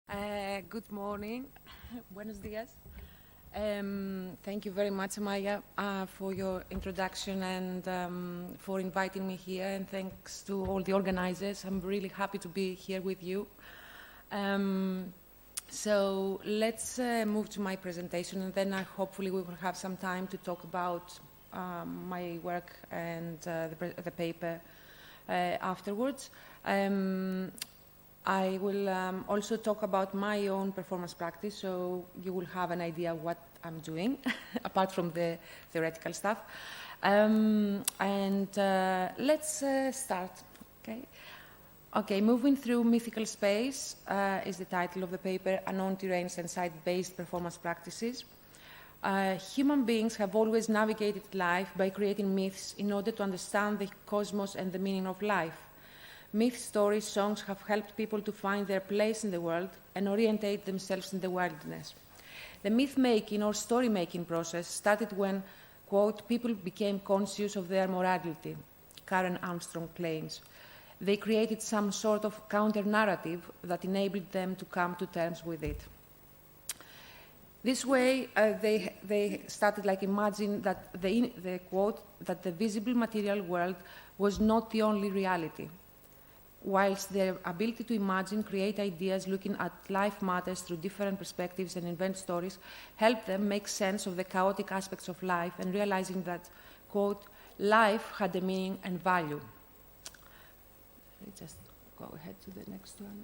Good morning. Buenos días. Thank you very much, Amaya, for your introduction and for inviting me here. And thanks to all the organizers. I'm really happy to be here with you. So let's move to my presentation, and then hopefully we will have some time to talk about my work and the paper afterwards. I will also talk about my own performance practice, so you will have an idea what I'm doing, apart from the theoretical stuff. Let's start, okay? Okay, moving through mythical space is the title of the paper, Unknown Terrains and Site-Based Performance Practices. Human beings have always navigated life by creating myths in order to understand the cosmos and the meaning of life. Myth stories, songs have helped people to find their place in the world and orientate themselves in the wilderness. The myth-making or story-making process started when, quote, people became conscious of their morality, Karen Armstrong claims. They created some sort of counter-narrative that enabled them to come to terms with it. This way, they started like imagine that the quote, that the visible material world was not the only reality. Whilst their ability to imagine, create ideas, looking at life matters through different perspectives and invent stories, helped them make sense of the chaotic aspects of life and realizing that, quote, life had a meaning and value. Let's just go ahead to the next one.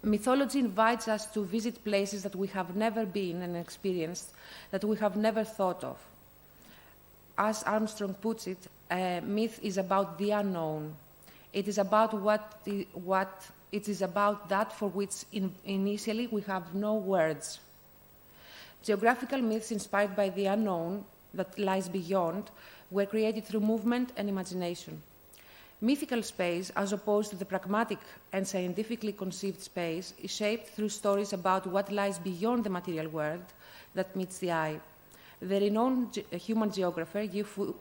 Mythology invites us to visit places that we have never been and experienced, that we have never thought of. As Armstrong puts it, myth is about the unknown. It is about it is about that for which initially we have no words. Geographical myths inspired by the unknown that lies beyond were created through movement and imagination. Mythical space, as opposed to the pragmatic and scientifically conceived space, is shaped through stories about what lies beyond the material world that meets the eye. The renowned human geographer Yi Fu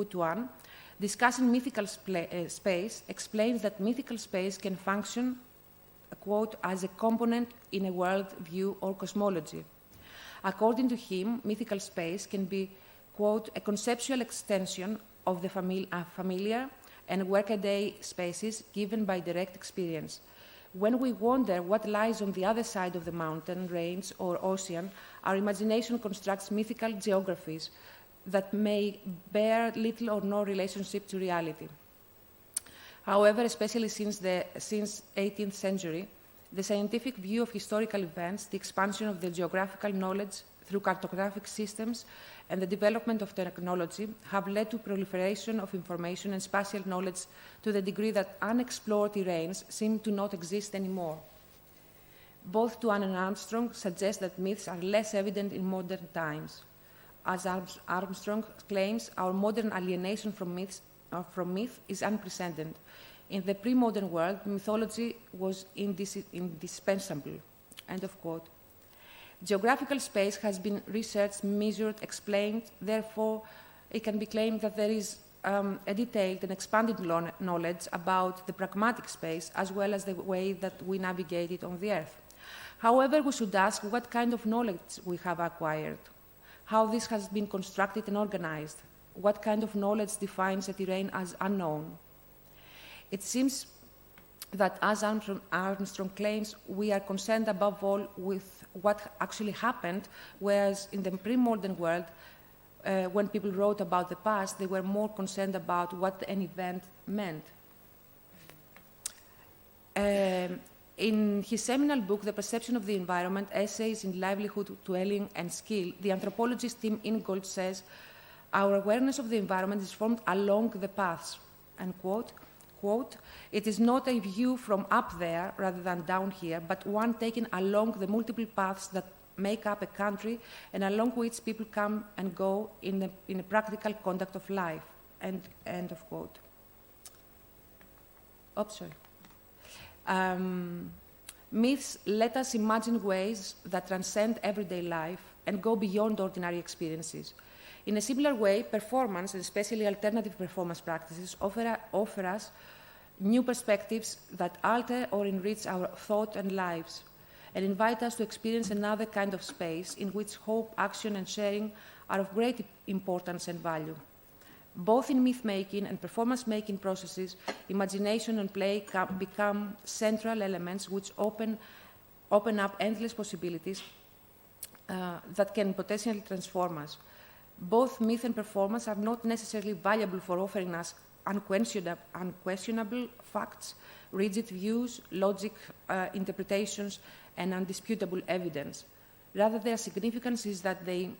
Tuan, discussing mythical space, explains that mythical space can function, quote, as a component in a world view or cosmology. According to him, mythical space can be, quote, a conceptual extension of the familiar and workaday spaces given by direct experience. When we wonder what lies on the other side of the mountain, range, or ocean, our imagination constructs mythical geographies that may bear little or no relationship to reality. However, especially since 18th century, the scientific view of historical events, the expansion of the geographical knowledge through cartographic systems, and the development of technology have led to proliferation of information and spatial knowledge to the degree that unexplored terrains seem to not exist anymore. Both Tuan and Armstrong suggest that myths are less evident in modern times. As Armstrong claims, our modern alienation from myth is unprecedented. In the pre-modern world, mythology was indispensable. End of quote. Geographical space has been researched, measured, explained. Therefore, it can be claimed that there is a detailed and expanded knowledge about the pragmatic space as well as the way that we navigate it on the Earth. However, we should ask what kind of knowledge we have acquired, how this has been constructed and organized, what kind of knowledge defines a terrain as unknown. It seems that, as Armstrong claims, we are concerned above all with what actually happened, whereas in the pre-modern world, when people wrote about the past, they were more concerned about what an event meant. In his seminal book, The Perception of the Environment, Essays in Livelihood, Dwelling, and Skill, the anthropologist Tim Ingold says, our awareness of the environment is formed along the paths, unquote. Quote, it is not a view from up there rather than down here, but one taken along the multiple paths that make up a country and along which people come and go in a practical conduct of life. End of quote. Oops, sorry. Myths let us imagine ways that transcend everyday life and go beyond ordinary experiences. In a similar way, performance, and especially alternative performance practices, offer us new perspectives that alter or enrich our thought and lives, and invite us to experience another kind of space in which hope, action, and sharing are of great importance and value. Both in myth-making and performance-making processes, imagination and play become central elements which open up endless possibilities that can potentially transform us. Both myth and performance are not necessarily valuable for offering us unquestionable facts, rigid views, logic interpretations, and undisputable evidence. Rather, their significance is that they,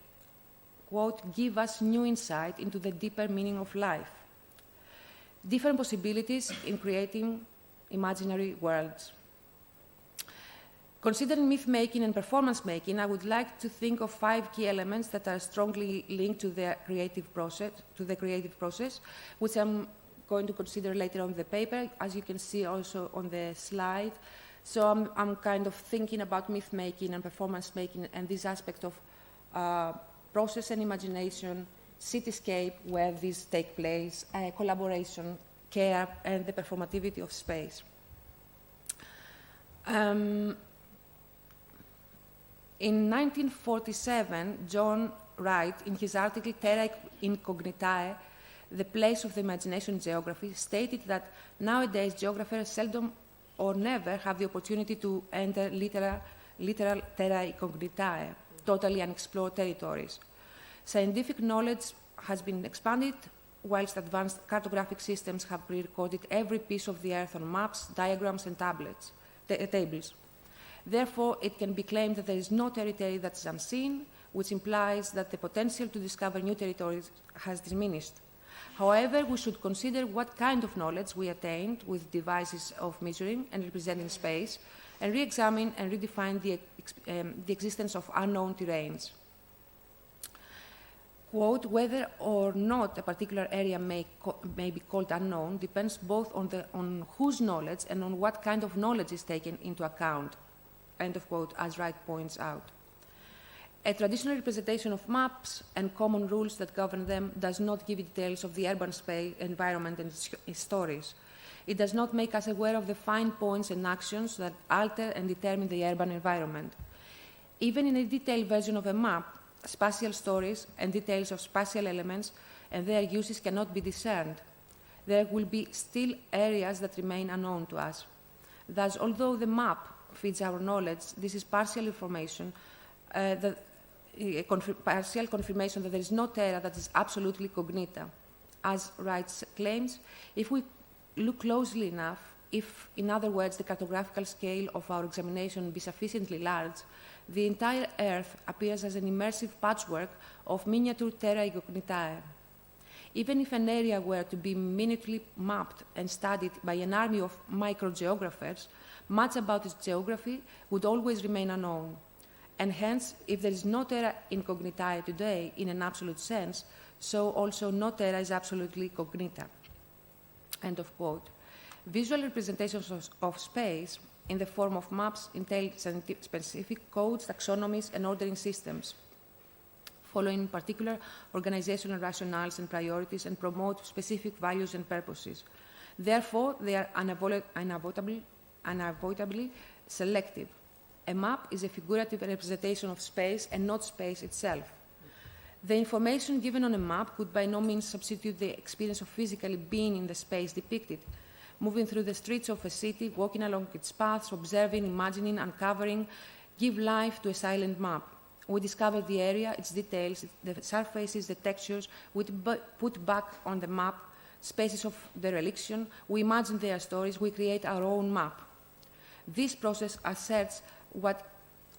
quote, give us new insight into the deeper meaning of life. Different possibilities in creating imaginary worlds. Considering myth-making and performance-making, I would like to think of 5 key elements that are strongly linked to the creative process, which I'm going to consider later on the paper, as you can see also on the slide. So I'm kind of thinking about myth-making and performance-making and this aspect of process and imagination, cityscape, where these take place, collaboration, care, and the performativity of space. In 1947, John Wright, in his article Terra Incognitae, The Place of the Imagination in Geography, stated that nowadays geographers seldom or never have the opportunity to enter literal terra incognitae, totally unexplored territories. Scientific knowledge has been expanded, whilst advanced cartographic systems have pre-recorded every piece of the Earth on maps, diagrams, and tables. Therefore, it can be claimed that there is no territory that is unseen, which implies that the potential to discover new territories has diminished. However, we should consider what kind of knowledge we attained with devices of measuring and representing space, and re-examine and redefine the existence of unknown terrains. Quote, whether or not a particular area may be called unknown depends both on whose knowledge and on what kind of knowledge is taken into account. End of quote, as Wright points out. A traditional representation of maps and common rules that govern them does not give details of the urban space, environment, and its stories. It does not make us aware of the fine points and actions that alter and determine the urban environment. Even in a detailed version of a map, spatial stories and details of spatial elements and their uses cannot be discerned. There will be still areas that remain unknown to us. Thus, although the map feeds our knowledge, this is partial information, partial confirmation that there is no terra that is absolutely cognita. As Wright claims, if we look closely enough, if, in other words, the cartographical scale of our examination be sufficiently large, the entire Earth appears as an immersive patchwork of miniature terra incognitae. Even if an area were to be minutely mapped and studied by an army of microgeographers, much about its geography would always remain unknown. And hence, if there is no terra incognitae today in an absolute sense, so also no terra is absolutely cognita. End of quote. Visual representations of space in the form of maps entail specific codes, taxonomies, and ordering systems, following in particular organizational rationales and priorities, and promote specific values and purposes. Therefore, they are unavoidably selective. A map is a figurative representation of space and not space itself. The information given on a map could by no means substitute the experience of physically being in the space depicted, moving through the streets of a city, walking along its paths, observing, imagining, uncovering, give life to a silent map. We discover the area, its details, the surfaces, the textures, we put back on the map spaces of dereliction, we imagine their stories, we create our own map. This process asserts what...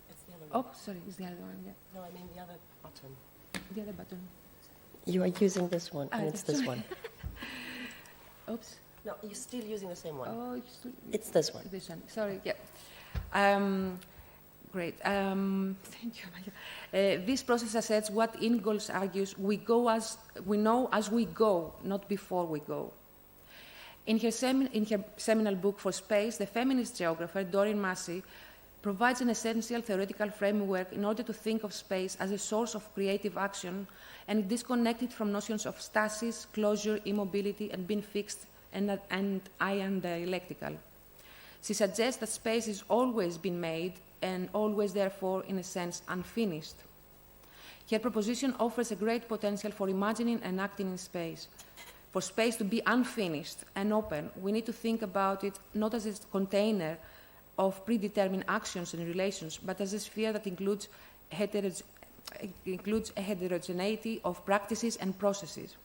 It's the other one. Oh, sorry, it's the other one, yeah. No, I mean the other button. The other button. You are using this one, and it's this one. Oops. No, you're still using the same one. Oh, It's this one. This one, sorry, yeah. Great, thank you. This process asserts what Ingalls argues, we know as we go, not before we go. In her seminal book for space, the feminist geographer Doreen Massey provides an essential theoretical framework in order to think of space as a source of creative action and disconnected from notions of stasis, closure, immobility, and being fixed and iron dialectical. She suggests that space has always been made and always, therefore, in a sense, unfinished. Her proposition offers a great potential for imagining and acting in space. For space to be unfinished and open, we need to think about it not as a container of predetermined actions and relations, but as a sphere that includes a heterogeneity of practices and processes.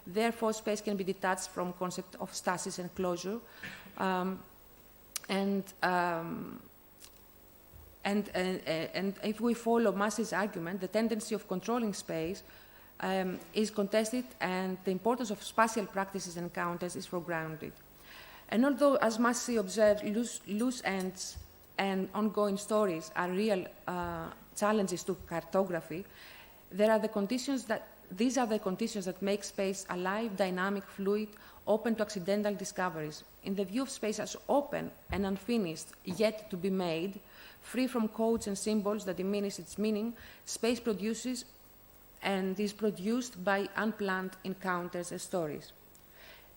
Therefore, space can be detached from concept of stasis and closure, and if we follow Massey's argument, the tendency of controlling space is contested, and the importance of spatial practices and counters is foregrounded. And although, as Massey observes, loose ends and ongoing stories are real challenges to cartography, these are the conditions that make space alive, dynamic, fluid, open to accidental discoveries. In the view of space as open and unfinished, yet to be made, free from codes and symbols that diminish its meaning, space produces and is produced by unplanned encounters and stories.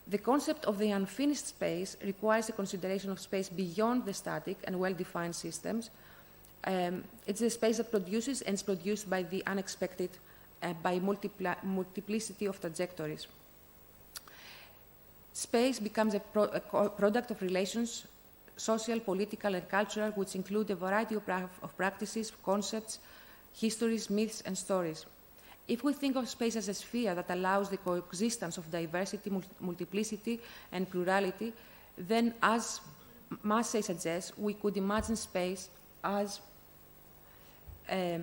The concept of the unfinished space requires a consideration of space beyond the static and well-defined systems. It's a space that produces and is produced by the unexpected, by multiplicity of trajectories. Space becomes a product of relations, social, political, and cultural, which include a variety of practices, concepts, histories, myths, and stories. If we think of space as a sphere that allows the coexistence of diversity, multiplicity, and plurality, then, as Massey suggests, we could imagine space as a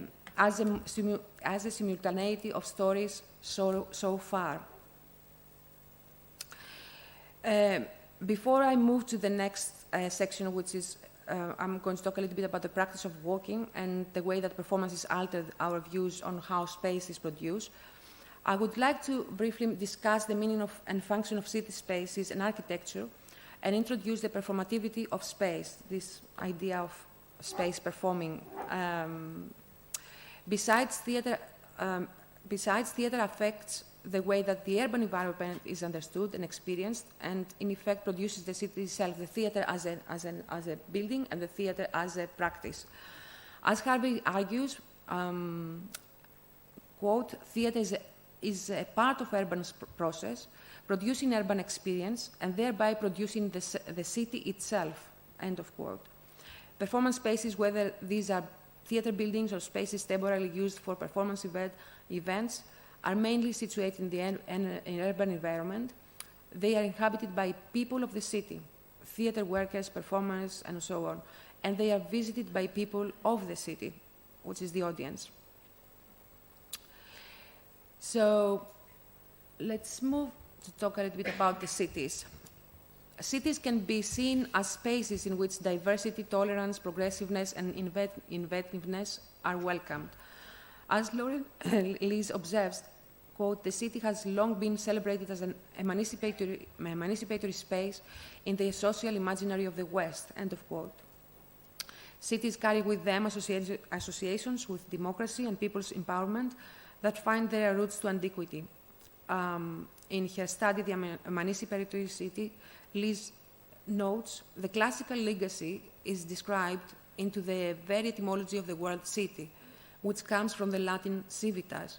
simultaneity of stories so far. Before I move to the next section, which is I'm going to talk a little bit about the practice of walking and the way that performances altered our views on how space is produced. I would like to briefly discuss the meaning of and function of city spaces and architecture and introduce the performativity of space, this idea of space performing. Besides, theatre affects the way that the urban environment is understood and experienced, and in effect produces the city itself, the theatre as a building and the theatre as a practice. As Harvey argues, quote, theatre is a part of urban process, producing urban experience, and thereby producing the city itself, end of quote. Performance spaces, whether these are theatre buildings or spaces temporarily used for performance events, are mainly situated in the urban environment. They are inhabited by people of the city, theatre workers, performers, and so on, and they are visited by people of the city, which is the audience. So let's move to talk a little bit about the cities. Cities can be seen as spaces in which diversity, tolerance, progressiveness, and inventiveness are welcomed. As Lauren Lees observes, quote, the city has long been celebrated as an emancipatory space in the social imaginary of the West, end of quote. Cities carry with them associations with democracy and people's empowerment that find their roots to antiquity. In her study, The Emancipatory City, Lees notes the classical legacy is described into the very etymology of the word city, which comes from the Latin civitas,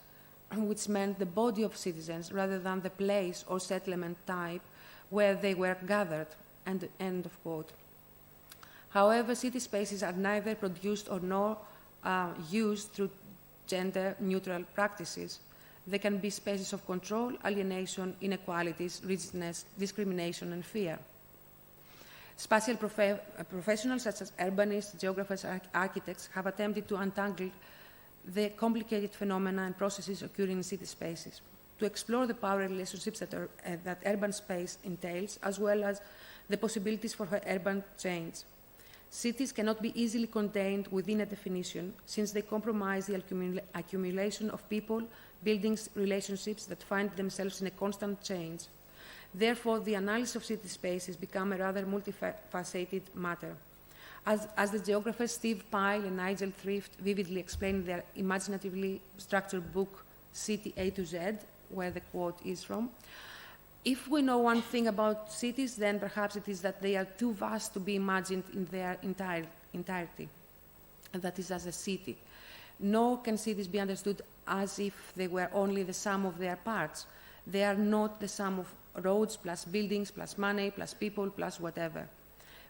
which meant the body of citizens rather than the place or settlement type where they were gathered, end of quote. However, city spaces are neither produced nor used through gender-neutral practices. They can be spaces of control, alienation, inequalities, rigidness, discrimination, and fear. Spatial professionals such as urbanists, geographers, architects have attempted to untangle the complicated phenomena and processes occurring in city spaces, to explore the power relationships that urban space entails, as well as the possibilities for urban change. Cities cannot be easily contained within a definition, since they comprise the accumulation of people, buildings, relationships that find themselves in a constant change. Therefore, the analysis of city spaces become a rather multifaceted matter. As the geographers Steve Pyle and Nigel Thrift vividly explain in their imaginatively structured book, City A to Z, where the quote is from, if we know one thing about cities, then perhaps it is that they are too vast to be imagined in their entirety, and that is as a city. Nor can cities be understood as if they were only the sum of their parts. They are not the sum of roads plus buildings plus money plus people plus whatever.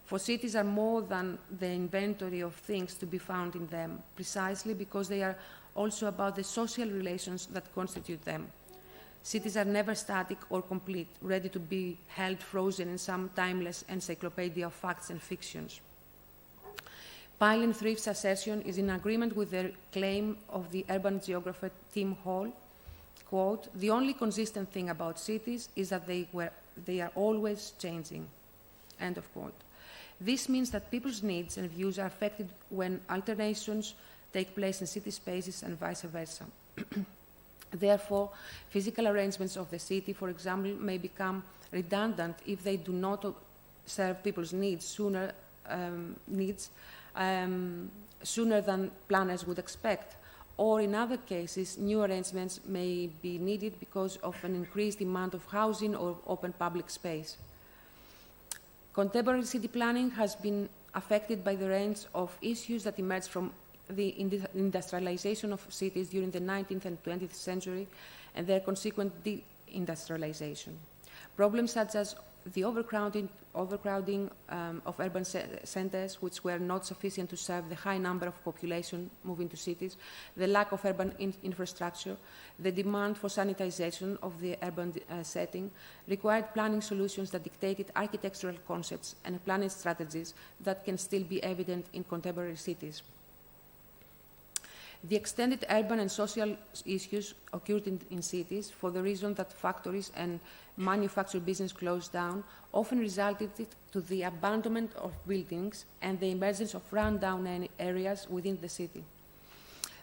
For cities are more than the inventory of things to be found in them, precisely because they are also about the social relations that constitute them. Cities are never static or complete, ready to be held frozen in some timeless encyclopedia of facts and fictions. Pyle and Thrift's assertion is in agreement with the claim of the urban geographer Tim Hall, quote, "The only consistent thing about cities is that they are always changing," end of quote. This means that people's needs and views are affected when alternations take place in city spaces and vice versa. Therefore, physical arrangements of the city, for example, may become redundant if they do not serve people's needs sooner than planners would expect, or in other cases, new arrangements may be needed because of an increased demand of housing or open public space. Contemporary city planning has been affected by the range of issues that emerged from the industrialization of cities during the 19th and 20th century and their consequent de-industrialization. Problems such as the overcrowding of urban centers, which were not sufficient to serve the high number of population moving to cities, the lack of urban infrastructure, the demand for sanitization of the urban setting, required planning solutions that dictated architectural concepts and planning strategies that can still be evident in contemporary cities. The extended urban and social issues occurred in cities for the reason that factories and manufacturing business closed down, often resulted to the abandonment of buildings and the emergence of run-down areas within the city.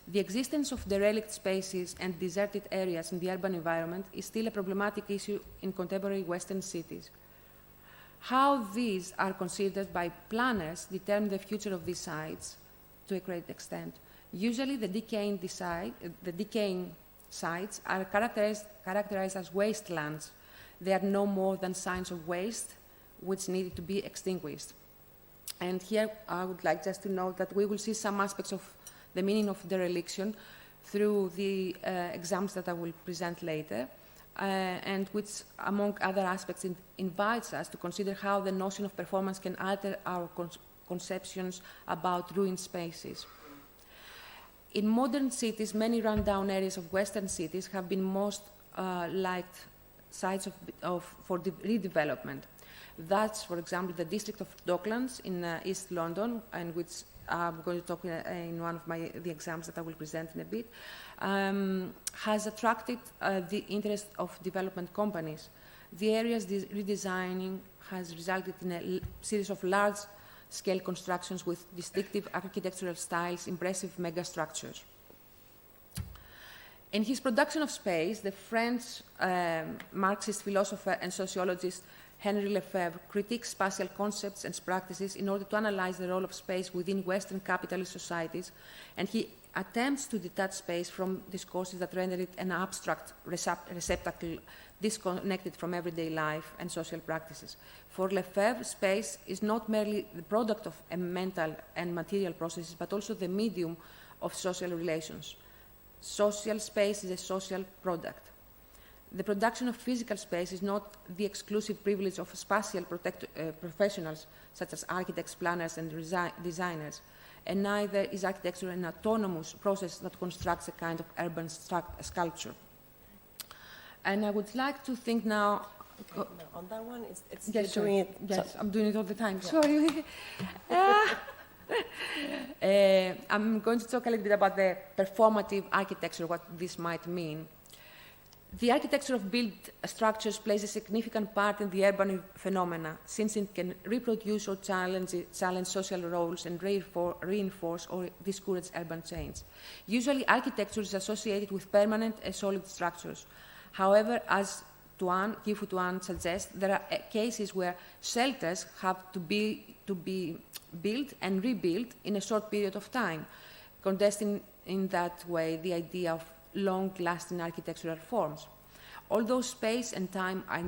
The existence of derelict spaces and deserted areas in the urban environment is still a problematic issue in contemporary Western cities. How these are considered by planners determine the future of these sites to a great extent. Usually, the decaying sites are characterized as wastelands. They are no more than signs of waste which needed to be extinguished. And here I would like just to note that we will see some aspects of the meaning of dereliction through the examples that I will present later, and which, among other aspects, invites us to consider how the notion of performance can alter our conceptions about ruined spaces. In modern cities, many run-down areas of Western cities have been most liked sites for redevelopment. That's, for example, the district of Docklands in East London, and which I'm going to talk in one of the examples that I will present in a bit, has attracted the interest of development companies. The area's redesigning has resulted in a series of large-scale constructions with distinctive architectural styles, impressive megastructures. In his production of space, the French Marxist philosopher and sociologist Henri Lefebvre critiques spatial concepts and practices in order to analyze the role of space within Western capitalist societies, and he attempts to detach space from discourses that render it an abstract receptacle disconnected from everyday life and social practices. For Lefebvre, space is not merely the product of a mental and material processes, but also the medium of social relations. Social space is a social product. The production of physical space is not the exclusive privilege of spatial professionals, such as architects, planners, and designers, and neither is architecture an autonomous process that constructs a kind of urban sculpture. And I would like to think now... Okay, no, on that one, it's yes, you're doing it... Yes, I'm doing it all the time. Yeah. Sorry. I'm going to talk a little bit about the performative architecture, what this might mean. The architecture of built structures plays a significant part in the urban phenomena, since it can reproduce or challenge social roles and reinforce or discourage urban change. Usually, architecture is associated with permanent and solid structures. However, as Kifu Tuan suggests, there are cases where shelters have to be to be built and rebuilt in a short period of time, condensing in that way the idea of long-lasting architectural forms. Although space and time are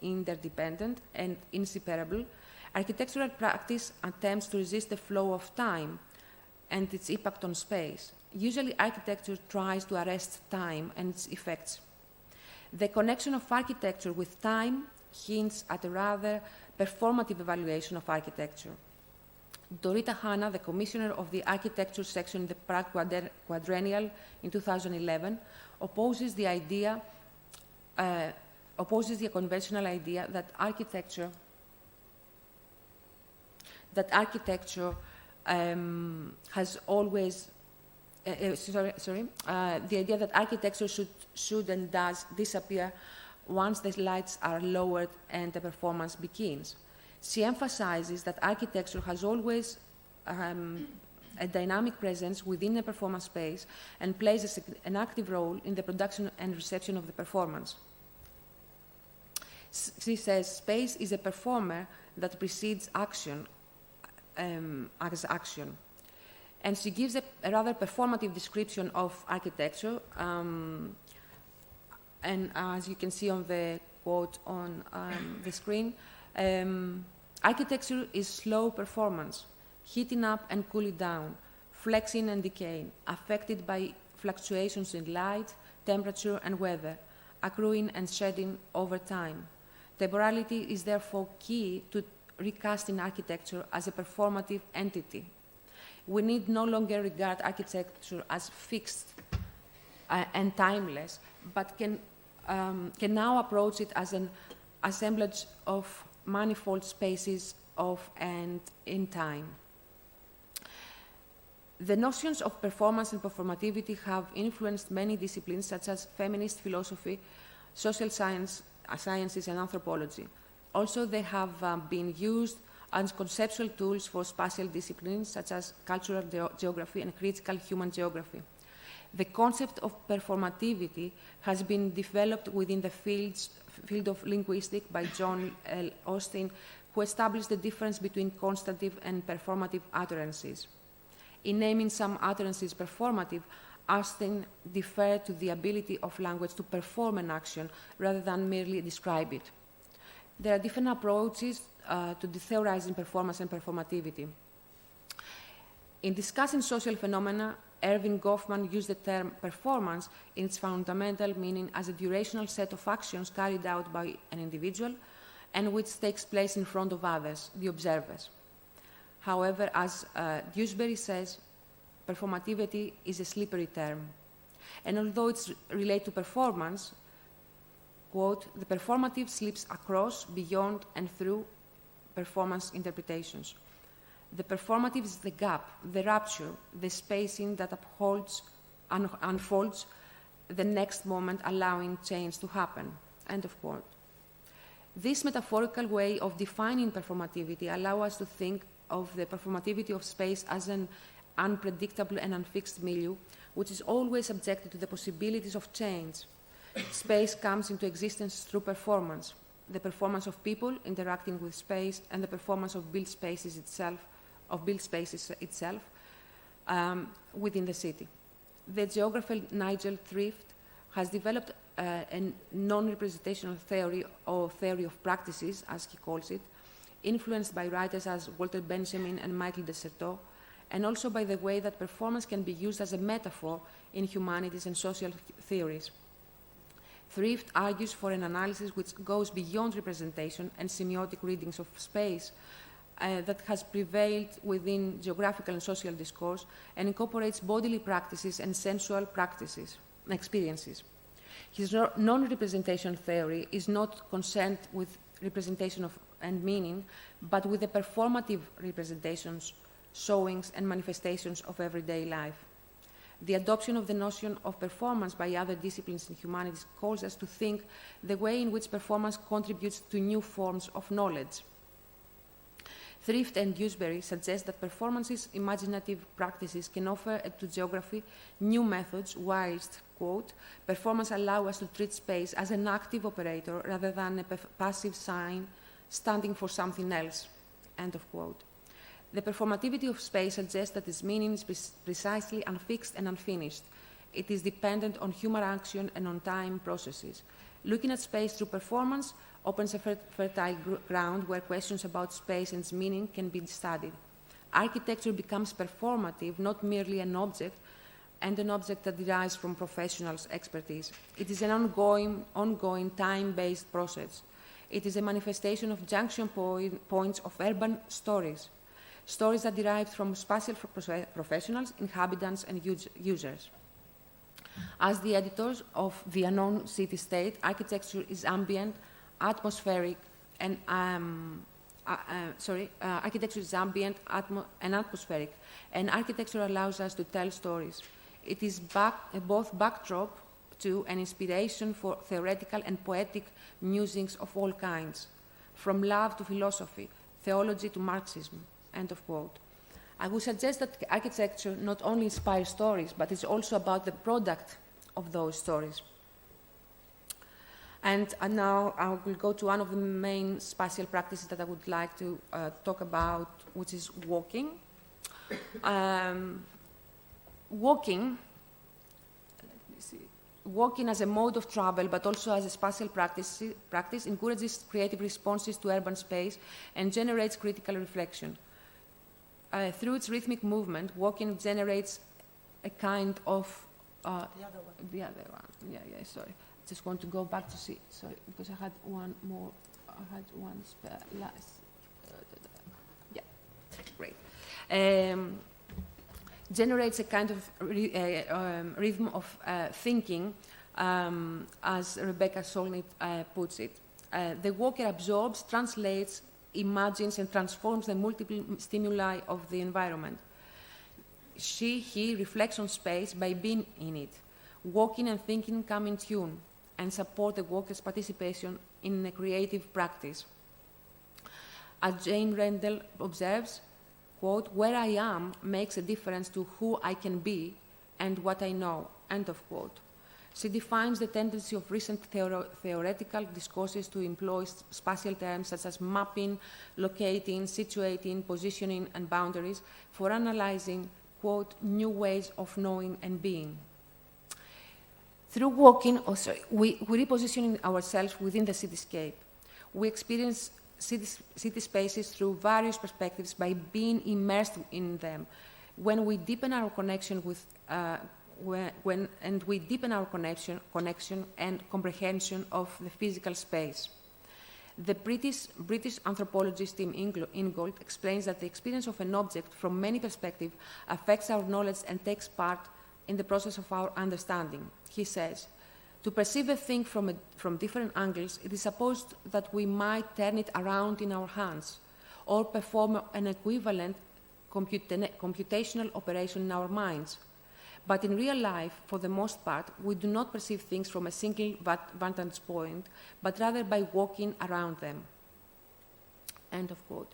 interdependent and inseparable, architectural practice attempts to resist the flow of time and its impact on space. Usually, architecture tries to arrest time and its effects. The connection of architecture with time hints at a rather performative evaluation of architecture. Dorita Hanna, the commissioner of the architecture section in the Prague Quadrennial in 2011, opposes the conventional idea that architecture has always the idea that architecture should and does disappear once the lights are lowered and the performance begins. She emphasizes that architecture has always a dynamic presence within a performance space and plays an active role in the production and reception of the performance. She says space is a performer that precedes action as action. And she gives a rather performative description of architecture. And as you can see on the quote on the screen, architecture is slow performance, heating up and cooling down, flexing and decaying, affected by fluctuations in light, temperature, and weather, accruing and shedding over time. Temporality is therefore key to recasting architecture as a performative entity. We need no longer regard architecture as fixed and timeless, but can now approach it as an assemblage of manifold spaces of and in time. The notions of performance and performativity have influenced many disciplines such as feminist philosophy, social sciences, and anthropology. Also, they have been used as conceptual tools for spatial disciplines such as cultural geography and critical human geography. The concept of performativity has been developed within the field of linguistics by John L. Austin, who established the difference between constative and performative utterances. In naming some utterances performative, Austin deferred to the ability of language to perform an action rather than merely describe it. There are different approaches to theorizing performance and performativity. In discussing social phenomena, Erving Goffman used the term performance in its fundamental meaning as a durational set of actions carried out by an individual and which takes place in front of others, the observers. However, as Dewsbury says, performativity is a slippery term. And although it's related to performance, quote, the performative slips across, beyond, and through performance interpretations. The performative is the gap, the rupture, the spacing that unfolds the next moment, allowing change to happen, end of quote. This metaphorical way of defining performativity allows us to think of the performativity of space as an unpredictable and unfixed milieu, which is always subjected to the possibilities of change. Space comes into existence through performance, the performance of people interacting with space and the performance of built spaces itself within the city. The geographer Nigel Thrift has developed a non-representational theory or theory of practices, as he calls it, influenced by writers as Walter Benjamin and Michael de Certeau, and also by the way that performance can be used as a metaphor in humanities and social theories. Thrift argues for an analysis which goes beyond representation and semiotic readings of space that has prevailed within geographical and social discourse and incorporates bodily practices and sensual experiences. His non-representation theory is not concerned with representation and meaning, but with the performative representations, showings, and manifestations of everyday life. The adoption of the notion of performance by other disciplines in humanities calls us to think the way in which performance contributes to new forms of knowledge. Thrift and Dewsbury suggest that performances, imaginative practices can offer to geography new methods, whilst, quote, performance allows us to treat space as an active operator rather than a passive sign standing for something else, End of quote. The performativity of space suggests that its meaning is precisely unfixed and unfinished. It is dependent on human action and on time processes. Looking at space through performance opens a fertile ground where questions about space and its meaning can be studied. Architecture becomes performative, not merely an object, and an object that derives from professionals' expertise. It is an ongoing time-based process. It is a manifestation of junction points of urban stories that derive from spatial professionals, inhabitants, and users. As the editors of The Unknown City-State, architecture is ambient, atmospheric, and architecture is ambient and atmospheric, and architecture allows us to tell stories. It is both backdrop to and inspiration for theoretical and poetic musings of all kinds, from love to philosophy, theology to Marxism. End of quote. I would suggest that architecture not only inspires stories, but it's also about the product of those stories. And now I will go to one of the main spatial practices that I would like to talk about, which is walking. Walking as a mode of travel, but also as a spatial practice encourages creative responses to urban space and generates critical reflection. Through its rhythmic movement, walking generates a kind of... The other one. Yeah, sorry. I just want to go back to see, sorry, because I had one more, spare last. Yeah, great. Generates a kind of rhythm of thinking, as Rebecca Solnit puts it. The walker absorbs, translates, imagines, and transforms the multiple stimuli of the environment. He reflects on space by being in it. Walking and thinking come in tune and support the walker's participation in a creative practice. As Jane Rendell observes, quote, "Where I am makes a difference to who I can be and what I know," end of quote. She defines the tendency of recent theoretical discourses to employ spatial terms such as mapping, locating, situating, positioning, and boundaries for analyzing, quote, "new ways of knowing and being." Through walking, we reposition ourselves within the cityscape. We experience city spaces through various perspectives by being immersed in them. When we deepen our connection with we deepen our connection and comprehension of the physical space. The British anthropologist Tim Ingold explains that the experience of an object from many perspectives affects our knowledge and takes part in the process of our understanding. He says, "To perceive a thing from different angles, it is supposed that we might turn it around in our hands or perform an equivalent computational operation in our minds. But in real life, for the most part, we do not perceive things from a single vantage point, but rather by walking around them." End of quote.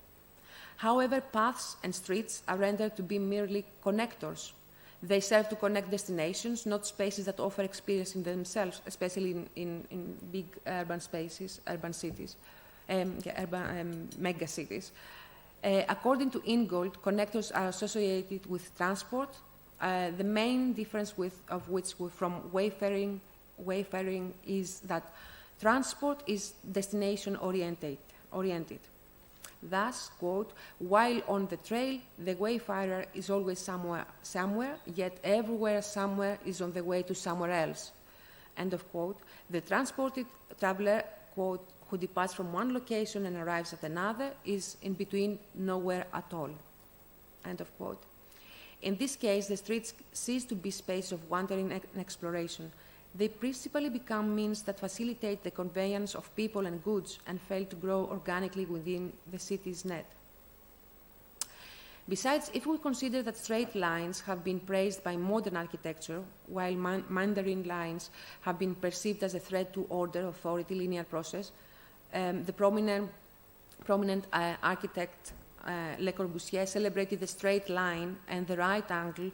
However, paths and streets are rendered to be merely connectors. They serve to connect destinations, not spaces that offer experience in themselves, especially in big urban spaces, urban cities, mega cities. According to Ingold, connectors are associated with transport, the main difference of which from wayfaring is that transport is destination-oriented. Thus, quote, "While on the trail, the wayfarer is always somewhere, yet everywhere somewhere is on the way to somewhere else." End of quote. The transported traveler, quote, "who departs from one location and arrives at another, is in between nowhere at all." End of quote. In this case, the streets cease to be space of wandering and exploration. They principally become means that facilitate the conveyance of people and goods and fail to grow organically within the city's net. Besides, if we consider that straight lines have been praised by modern architecture, while meandering lines have been perceived as a threat to order, authority, linear process, the prominent architect Le Corbusier celebrated the straight line and the right angle,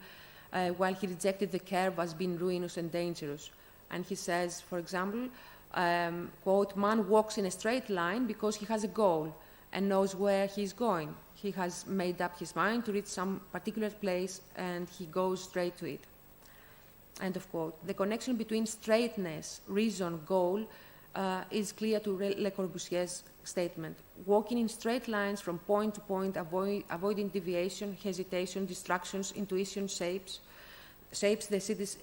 while he rejected the curve as being ruinous and dangerous. And he says, for example, quote, "Man walks in a straight line because he has a goal, and knows where he's going. He has made up his mind to reach some particular place and he goes straight to it. End of quote. The connection between straightness, reason, goal is clear to Le Corbusier's statement. Walking in straight lines from point to point, avoiding deviation, hesitation, distractions, intuition, shapes the city's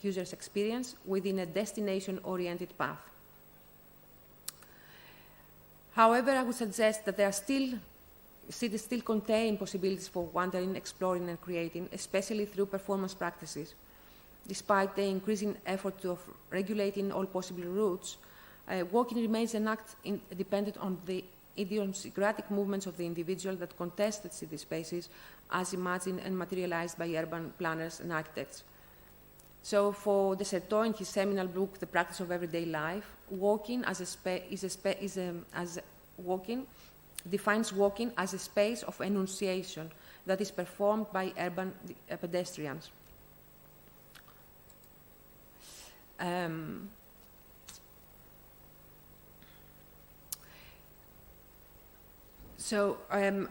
user's experience within a destination-oriented path. However, I would suggest that cities still contain possibilities for wandering, exploring, and creating, especially through performance practices. Despite the increasing effort of regulating all possible routes, walking remains an act dependent on the idiosyncratic movements of the individual that contest the city spaces as imagined and materialized by urban planners and architects. So for de Certeau, in his seminal book, The Practice of Everyday Life, walking defines walking as a space of enunciation that is performed by urban pedestrians.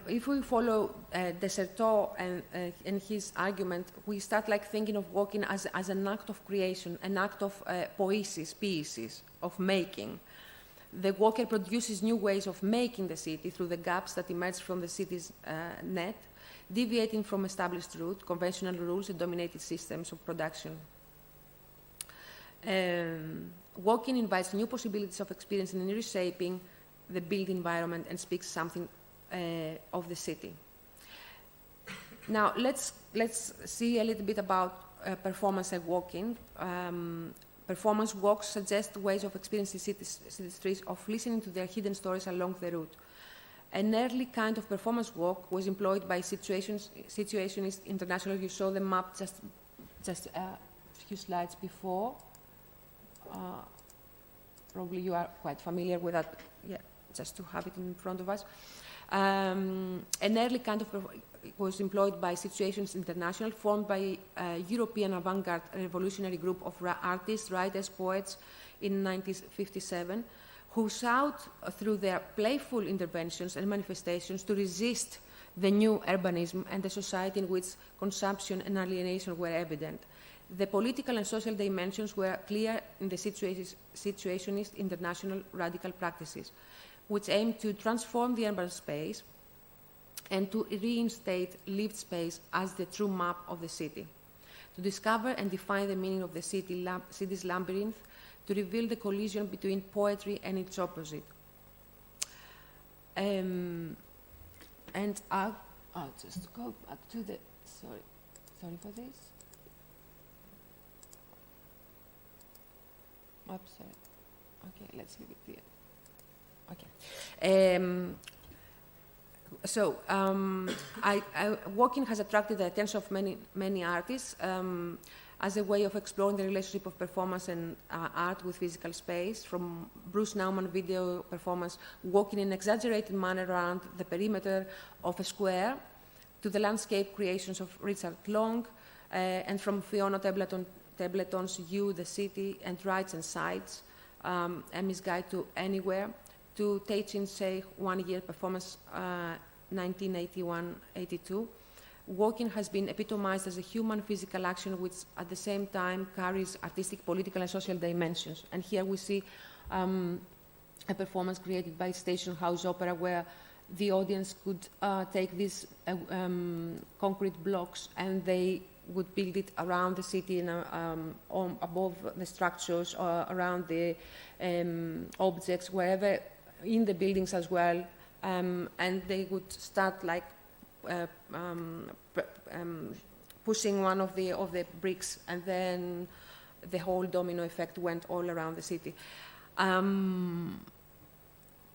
If we follow de Certeau and his argument, we start thinking of walking as an act of creation, an act of poiesis, of making. The walker produces new ways of making the city through the gaps that emerge from the city's net, deviating from established routes, conventional rules, and dominated systems of production. Walking invites new possibilities of experiencing and reshaping the built environment and speaks something of the city. Now, let's see a little bit about performance and walking. Performance walks suggest ways of experiencing city streets, of listening to their hidden stories along the route. An early kind of performance walk was employed by Situationist International. You saw the map just a few slides before. Probably you are quite familiar with that, yeah, just to have it in front of us. An early kind of was employed by Situations International, formed by a European avant-garde revolutionary group of artists, writers, poets in 1957, who sought through their playful interventions and manifestations to resist the new urbanism and the society in which consumption and alienation were evident. The political and social dimensions were clear in the Situationist International radical practices, which aimed to transform the urban space and to reinstate lived space as the true map of the city, to discover and define the meaning of the city's labyrinth, to reveal the collision between poetry and its opposite. And I'll just go back to the, sorry for this. Oops, sorry. Okay, let's leave it here. Okay. Walking has attracted the attention of many artists as a way of exploring the relationship of performance and art with physical space, from Bruce Nauman video performance walking in an exaggerated manner around the perimeter of a square, to the landscape creations of Richard Long, and from Fiona Templeton's You, the City, and Rights and Sights, Emmy's Guide to Anywhere, to Teichin Sheikh 1 year performance 1981-82. Walking has been epitomized as a human physical action which at the same time carries artistic, political, and social dimensions. And here we see a performance created by Station House Opera where the audience could take these concrete blocks and they would build it around the city and above the structures, or around the objects, wherever, in the buildings as well, and they would start pushing one of the bricks, and then the whole domino effect went all around the city.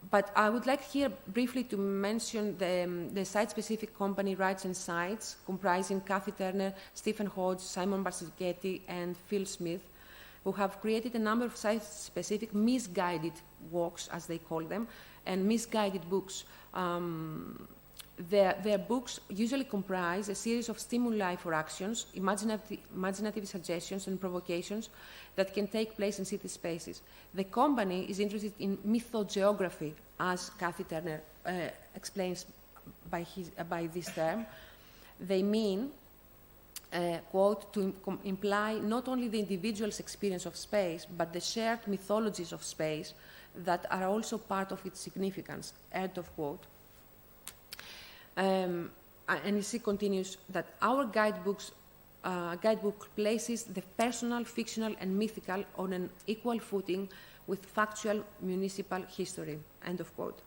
But I would like here briefly to mention the site-specific company Rights and Sights, comprising Kathy Turner, Stephen Hodge, Simon Barsichetti, and Phil Smith, who have created a number of site-specific misguided walks, as they call them, and misguided books. Their books usually comprise a series of stimuli for actions, imaginative suggestions and provocations that can take place in city spaces. The company is interested in mythogeography, as Cathy Turner explains by this term. They mean, quote, to imply not only the individual's experience of space, but the shared mythologies of space that are also part of its significance, end of quote. And he continues that our guidebook places the personal, fictional, and mythical on an equal footing with factual municipal history, end of quote.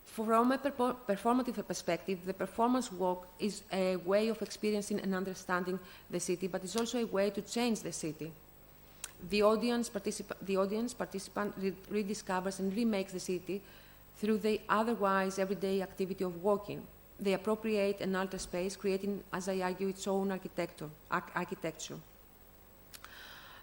From a performative perspective, the performance walk is a way of experiencing and understanding the city, but it's also a way to change the city. The audience participant rediscovers and remakes the city through the otherwise everyday activity of walking. They appropriate and alter space, creating, as I argue, its own architecture.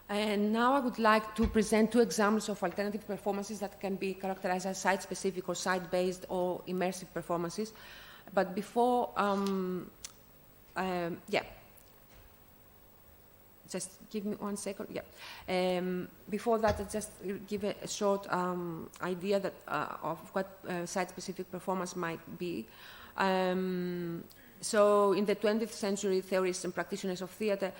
And now I would like to present two examples of alternative performances that can be characterized as site-specific or site-based or immersive performances. But before, just give me 1 second. Before that, I'll just give a short idea that, of what site-specific performance might be. So in the 20th century, theorists and practitioners of theatre,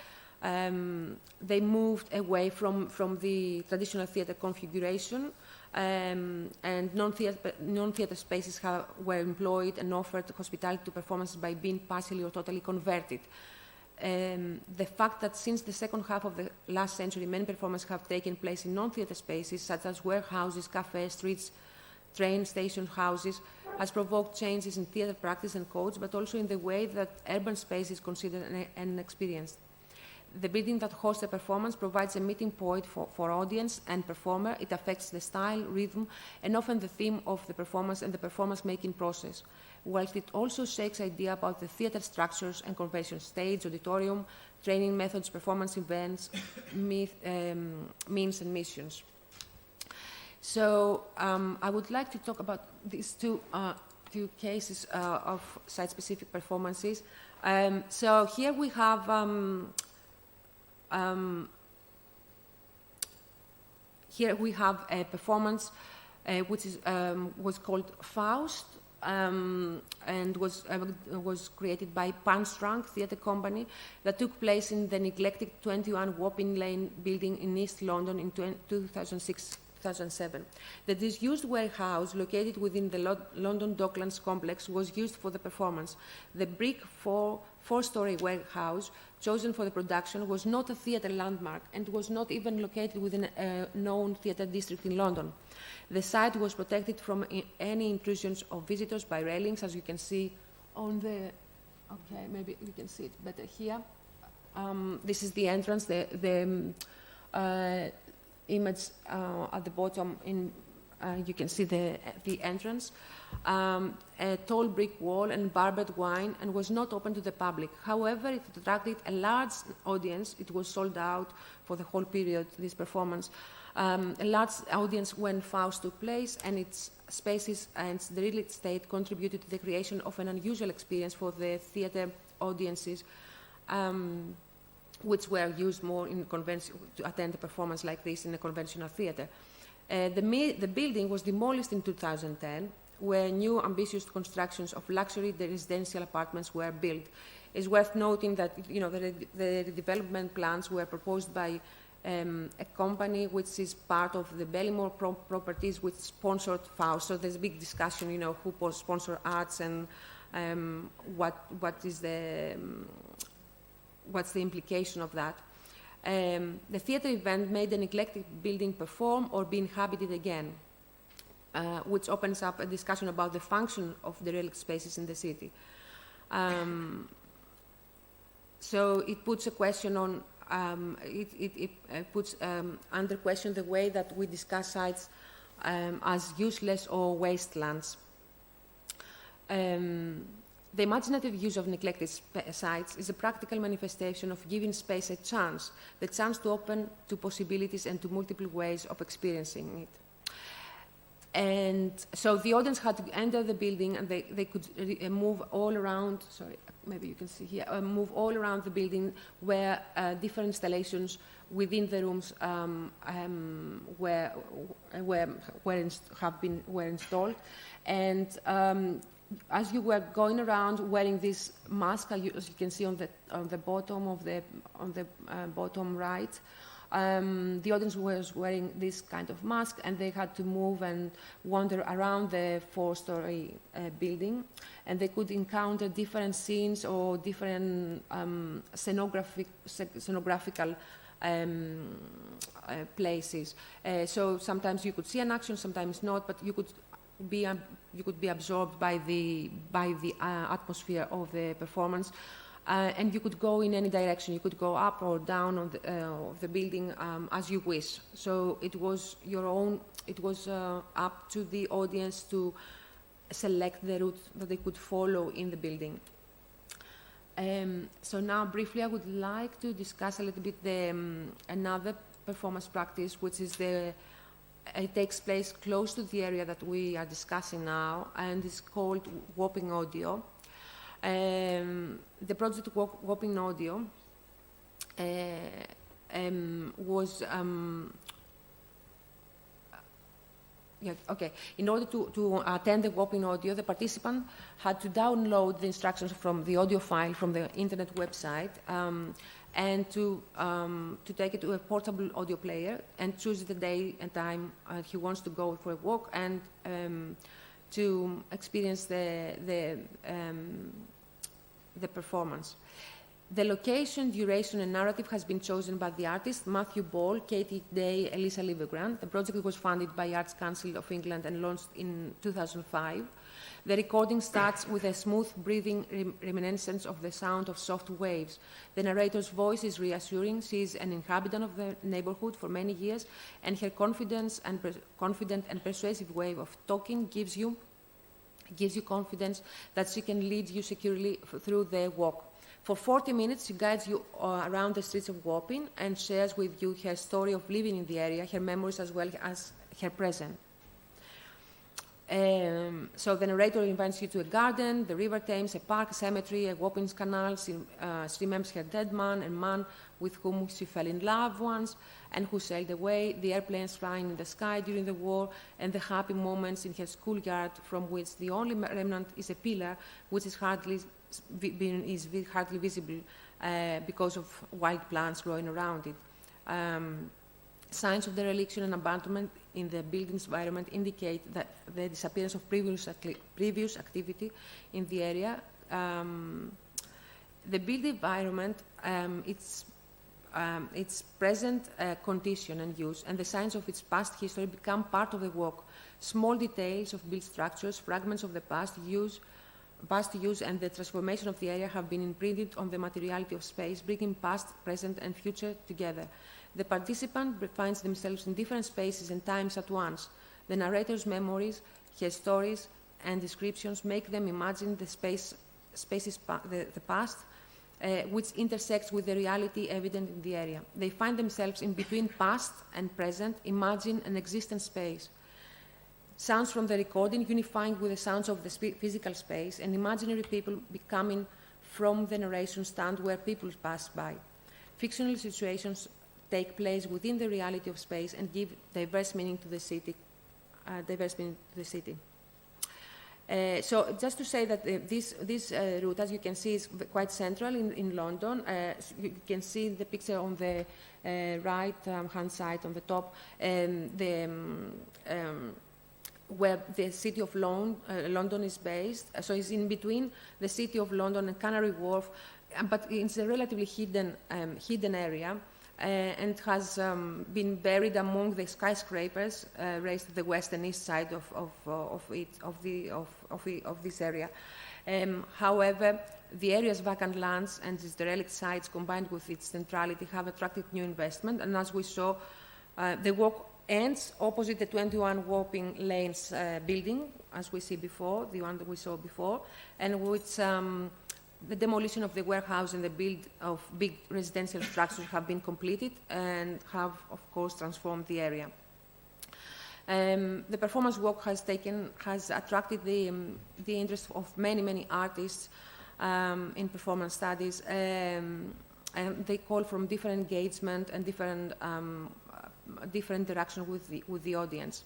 they moved away from the traditional theatre configuration, and non-theatre spaces were employed and offered hospitality to performances by being partially or totally converted. The fact that since the second half of the last century, many performances have taken place in non-theatre spaces, such as warehouses, cafes, streets, train station houses, has provoked changes in theatre practice and codes, but also in the way that urban space is considered and experienced. The building that hosts a performance provides a meeting point for audience and performer. It affects the style, rhythm, and often the theme of the performance and the performance-making process, whilst it also shakes ideas about the theatre structures and conventions, stage, auditorium, training methods, performance events, means and missions. So I would like to talk about these two cases of site-specific performances. So here we have a performance which was called Faust, and was created by Panstrang Theatre Company, that took place in the neglected 21 Wapping Lane building in East London in 2006-2007. The disused warehouse located within the London Docklands complex was used for the performance. The brick four-story warehouse chosen for the production was not a theatre landmark and was not even located within a known theatre district in London. The site was protected from any intrusions of visitors by railings, as you can see on the, okay, maybe you can see it better here. This is the entrance, the image at the bottom, you can see the entrance. A tall brick wall and barbed wire, and was not open to the public. However, it attracted a large audience. It was sold out for the whole period, this performance. A large audience when Faust took place, and its spaces and the real estate contributed to the creation of an unusual experience for the theatre audiences, which were used more in convention to attend a performance like this in a conventional theatre. The building was demolished in 2010, where new ambitious constructions of luxury residential apartments were built. It's worth noting that the development plans were proposed by a company which is part of the Bellymore Properties, which sponsored Faust. So there's a big discussion, who sponsor arts and what's the implication of that. The theatre event made the neglected building perform or be inhabited again, which opens up a discussion about the function of the relic spaces in the city. So it puts a question on, it puts under question the way that we discuss sites as useless or wastelands. The imaginative use of neglected sites is a practical manifestation of giving space a chance, the chance to open to possibilities and to multiple ways of experiencing it. And so the audience had to enter the building, and they could move all around, sorry, maybe you can see here, move all around the building where different installations within the rooms were installed. And as you were going around wearing this mask, as you can see on the bottom of the bottom right, the audience was wearing this kind of mask, and they had to move and wander around the 4-story building, and they could encounter different scenes or different scenographical places. So sometimes you could see an action, sometimes not, but you could be absorbed by the atmosphere of the performance. And you could go in any direction. You could go up or down on the building as you wish. So it was your own. It was up to the audience to select the route that they could follow in the building. So now, briefly, I would like to discuss a little bit another performance practice, which is it takes place close to the area that we are discussing now, and it's called whopping audio. The project Whopping Audio was In order to attend the Whopping Audio, the participant had to download the instructions from the audio file from the internet website and to take it to a portable audio player and choose the day and time he wants to go for a walk and to experience the performance. The location, duration, and narrative has been chosen by the artists Matthew Ball, Katie Day, Elisa Livergrant. The project was funded by Arts Council of England and launched in 2005. The recording starts with a smooth breathing reminiscence of the sound of soft waves. The narrator's voice is reassuring. She is an inhabitant of the neighborhood for many years, and her confident and persuasive way of talking gives you confidence that she can lead you securely through the walk. For 40 minutes, she guides you around the streets of Wapping and shares with you her story of living in the area, her memories as well as her present. So the narrator invites you to a garden, the River Thames, a park, a cemetery, a Wapping's canal. She remembers her dead man and man with whom she fell in love once and who sailed away, the airplanes flying in the sky during the war, and the happy moments in her schoolyard from which the only remnant is a pillar which is hardly visible because of wild plants growing around it. Signs of dereliction and abandonment in the building's environment indicate that the disappearance of previous activity in the area. The built environment, its present condition and use, and the signs of its past history become part of the walk. Small details of built structures, fragments of the past use, and the transformation of the area have been imprinted on the materiality of space, bringing past, present, and future together. The participant finds themselves in different spaces and times at once. The narrator's memories, his stories, and descriptions make them imagine the past, which intersects with the reality evident in the area. They find themselves in between past and present, imagine an existent space. Sounds from the recording unifying with the sounds of the physical space, and imaginary people becoming from the narration stand where people pass by. Fictional situations take place within the reality of space and give diverse meaning to the city. So just to say that this route, as you can see, is quite central in London. You can see the picture on the right-hand side on the top, where the city of London is based. So it's in between the city of London and Canary Wharf, but it's a relatively hidden area. And has been buried among the skyscrapers raised to the west and east side of this area. However, the area's vacant lands and its derelict sites, combined with its centrality, have attracted new investment. And as we saw, the walk ends opposite the 21 Wapping Lanes building, as we see before, the one that we saw before, and which the demolition of the warehouse and the build of big residential structures have been completed and have, of course, transformed the area. The performance walk has attracted the interest of many artists in performance studies, and they call from different engagement and different interaction with the audience.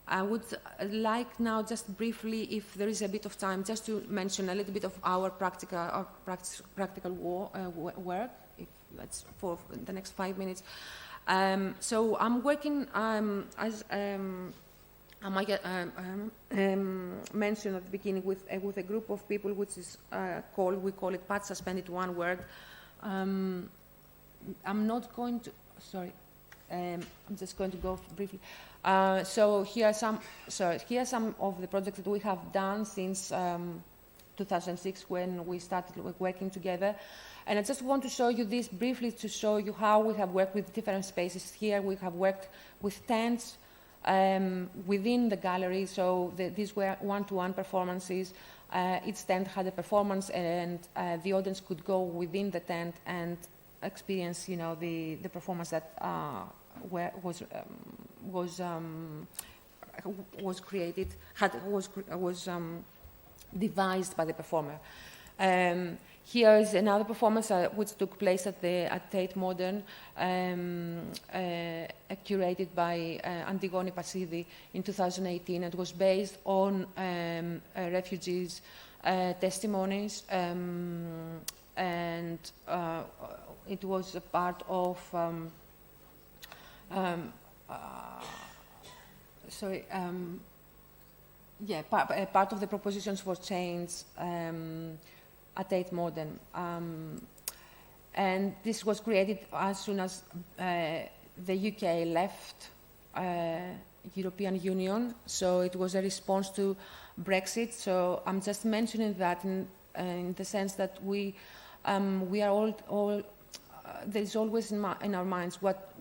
I would like now, just briefly, if there is a bit of time, just to mention a little bit of our practical work, if that's for the next 5 minutes. So I'm working as I mentioned at the beginning with a group of people, which is we call it Part Suspended One Word. I'm not going to, sorry, I'm just going to go briefly. So here are some of the projects that we have done since 2006 when we started working together. And I just want to show you this briefly to show you how we have worked with different spaces. Here we have worked with tents within the gallery. So these were one-to-one performances. Each tent had a performance, and the audience could go within the tent and experience, you know, the performance that was created, was devised by the performer. Here is another performance which took place at Tate Modern, curated by Antigone Passidi in 2018. It was based on refugees' testimonies, and it was a part of part of the propositions for change at Tate Modern. And this was created as soon as the UK left European Union, so it was a response to Brexit. So I'm just mentioning that in the sense that we are all there is always in our minds what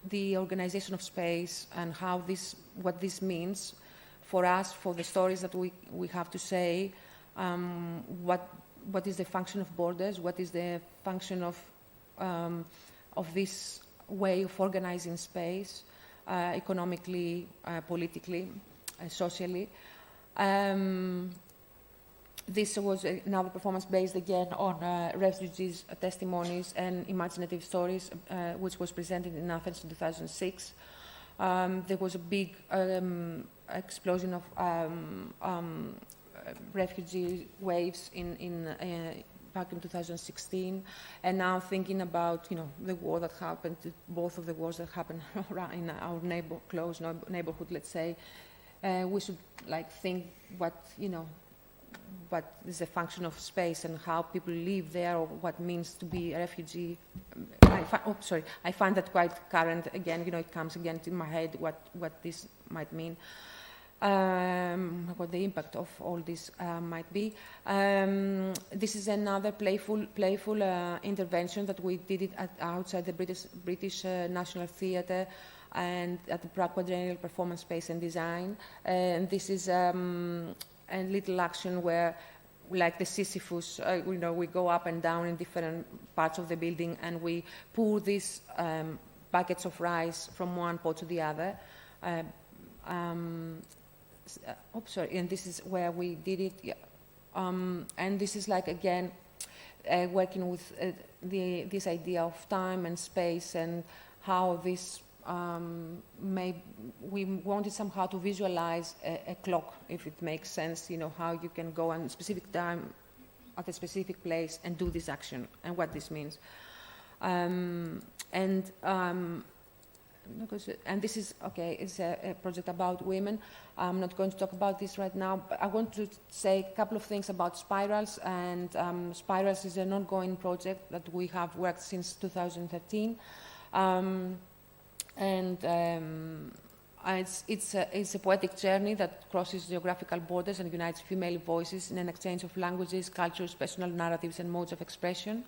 the organization of space and what this means for us, for the stories that we have to say, what is the function of borders, what is the function of this way of organizing space, economically, politically, socially. This was another performance based again on refugees' testimonies and imaginative stories, which was presented in Athens in 2006. There was a big explosion of refugee waves back in 2016, and now thinking about the war that happened, both of the wars that happened in our close neighborhood, let's say, we should think what is the function of space and how people live there, or what means to be a refugee. I find that quite current. Again, it comes again to my head what this might mean, what the impact of all this might be. This is another playful intervention that we did it outside the British National Theatre and at the Prague Quadrennial Performance Space and Design. And this is a little action where, like the Sisyphus, we go up and down in different parts of the building, and we pour these buckets of rice from one pot to the other. And this is where we did it. Yeah. And this is again, working with this idea of time and space, and how this we wanted somehow to visualize a clock, if it makes sense, how you can go at a specific time at a specific place and do this action, and what this means. And this is, it's a project about women. I'm not going to talk about this right now, but I want to say a couple of things about Spirals. And Spirals is an ongoing project that we have worked since 2013. It's a poetic journey that crosses geographical borders and unites female voices in an exchange of languages, cultures, personal narratives, and modes of expression.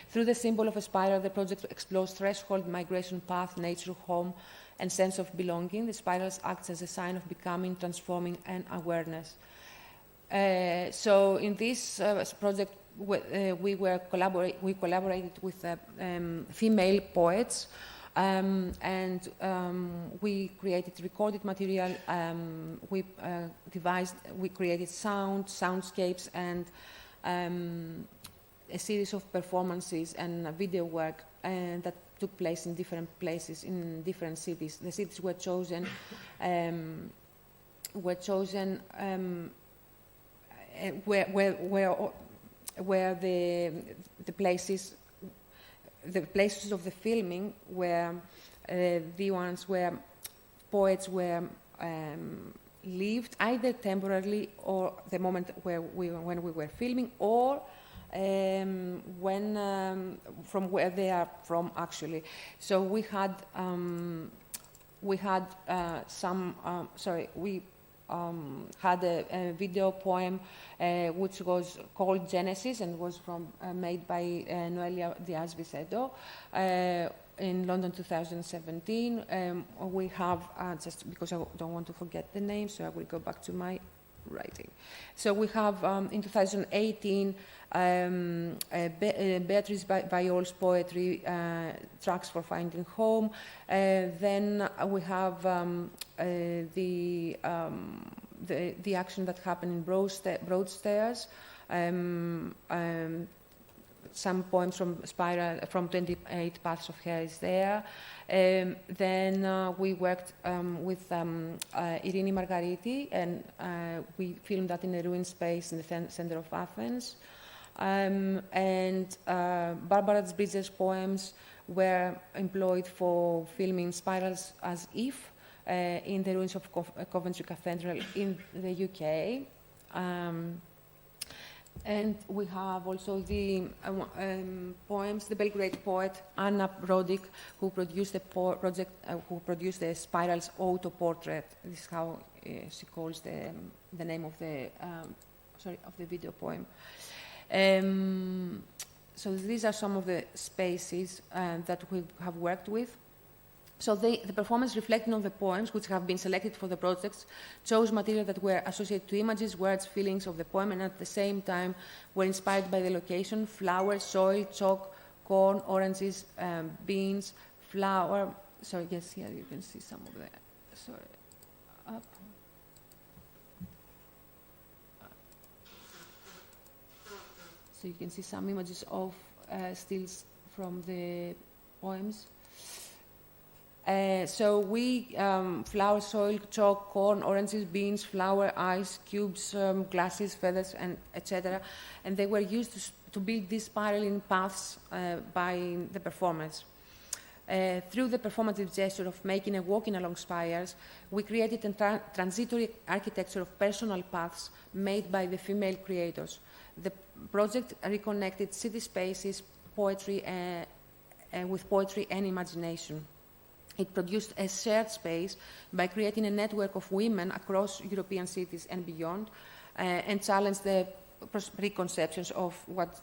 Through the symbol of a spiral, the project explores threshold, migration path, nature, home, and sense of belonging. The spirals acts as a sign of becoming, transforming, and awareness. So in this project, we collaborated with female poets. We created recorded material. We created soundscapes, and a series of performances and video work that took place in different places in different cities. The cities were chosen where the places of the filming were the ones where poets were lived either temporarily or the moment when we were filming, or from where they are from actually. So we had had a video poem which was called Genesis and was made by Noelia Diaz-Vicedo in London 2017. We have, just because I don't want to forget the name, so I will go back to my writing. So we have in 2018 Beatrice Vayol's poetry, Tracks for Finding Home. Then we have the action that happened in Broadstairs. Some poems from Spiral, from 28 Paths of Hair is there. Then we worked with Irini Margariti, and we filmed that in a ruined space in the center of Athens. Barbara Bridges' poems were employed for filming Spirals as If in the ruins of Coventry Cathedral in the UK. And we have also the poems, the Belgrade poet Anna Rodic, who produced the project, who produced the Spirals auto-portrait. This is how she calls the name of the video poem. So these are some of the spaces that we have worked with. So the performance reflecting on the poems, which have been selected for the projects, chose material that were associated to images, words, feelings of the poem, and at the same time were inspired by the location: flowers, soil, chalk, corn, oranges, beans, flour. So yes, here you can see some of the, up. So you can see some images of stills from the poems. So we, flour, soil, chalk, corn, oranges, beans, flour, ice, cubes, glasses, feathers, and etc. And they were used to build these spiraling paths by the performers. Through the performative gesture of making and walking along spires, we created a transitory architecture of personal paths made by the female creators. The project reconnected city spaces, poetry, with poetry and imagination. It produced a shared space by creating a network of women across European cities and beyond, and challenged the preconceptions of what,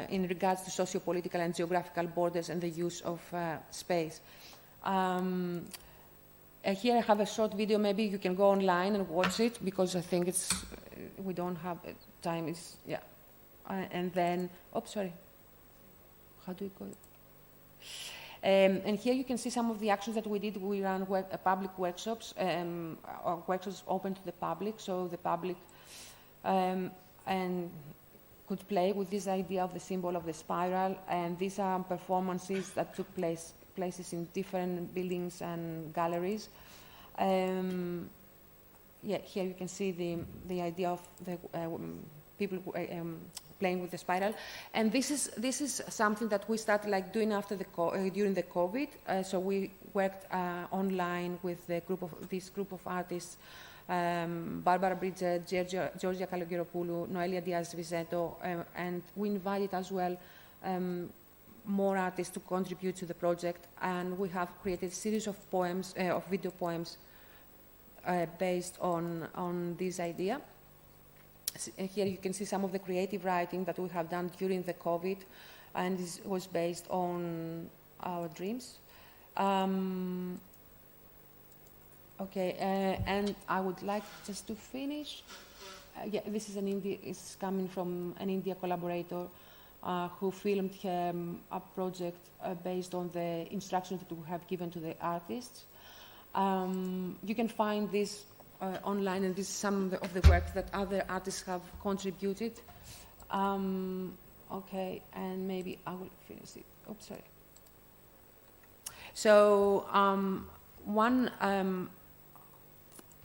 in regards to socio-political and geographical borders and the use of space. Here I have a short video. Maybe you can go online and watch it, because I think it's, we don't have time. It's, yeah. And then, sorry. How do you call it? And here you can see some of the actions that we did. We ran public workshops, or workshops open to the public, so the public and could play with this idea of the symbol of the spiral. And these are performances that took places in different buildings and galleries. Yeah, here you can see the idea of the people playing with the spiral, and this is something that we started doing after during the COVID. So we worked online with this group of artists: Barbara Bridget, Georgia Kalogeropoulou, Noelia Diaz-Vicedo, and we invited as well more artists to contribute to the project. And we have created a series of poems, of video poems, based on this idea. Here you can see some of the creative writing that we have done during the COVID, and this was based on our dreams. Okay, and I would like just to finish. Yeah, this is it's coming from an India collaborator, who filmed a project based on the instructions that we have given to the artists. You can find this online, and this is some of the work that other artists have contributed. Okay, and maybe I will finish it. Oops, sorry. So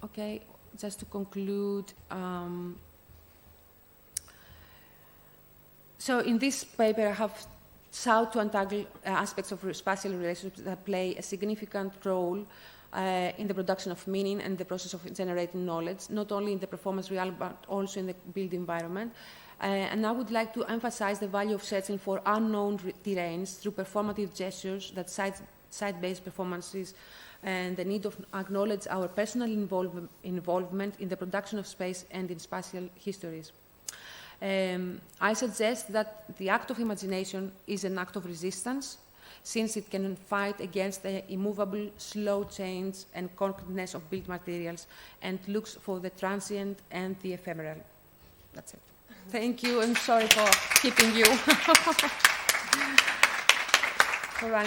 okay, just to conclude. So in this paper, I have sought to untangle aspects of spatial relationships that play a significant role in the production of meaning and the process of generating knowledge, not only in the performance realm, but also in the built environment. And I would like to emphasize the value of searching for unknown terrains through performative gestures, that site-based performances, and the need to acknowledge our personal involvement in the production of space and in spatial histories. I suggest that the act of imagination is an act of resistance, since it can fight against the immovable, slow change and concreteness of built materials, and looks for the transient and the ephemeral. That's it. Thank you, and sorry for keeping you. For running